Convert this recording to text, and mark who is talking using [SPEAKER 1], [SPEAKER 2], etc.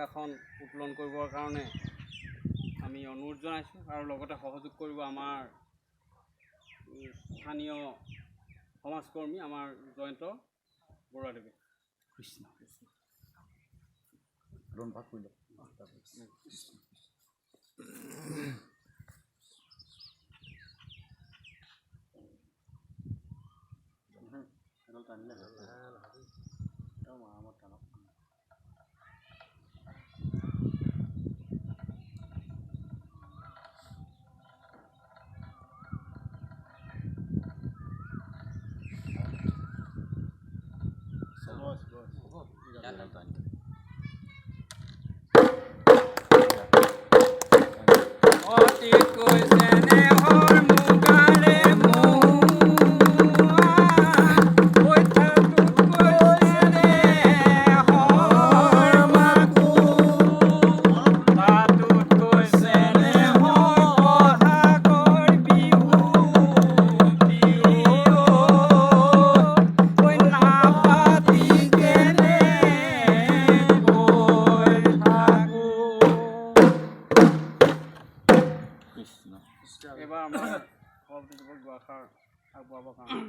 [SPEAKER 1] এখন উত্তোলন কৰিবৰ কাৰণে আমি অনুৰোধ জনাইছোঁ আৰু লগতে সহযোগ কৰিব আমাৰ স্থানীয় সমাজকৰ্মী আমাৰ জয়ন্ত বৰুৱাদেৱে।
[SPEAKER 2] কৃষ্ণ লোন ভাগ কৰিলে
[SPEAKER 1] এইবাৰ আমাৰ সভাপতি যুৱক দুআষাৰ আগবঢ়াবৰ কাৰণে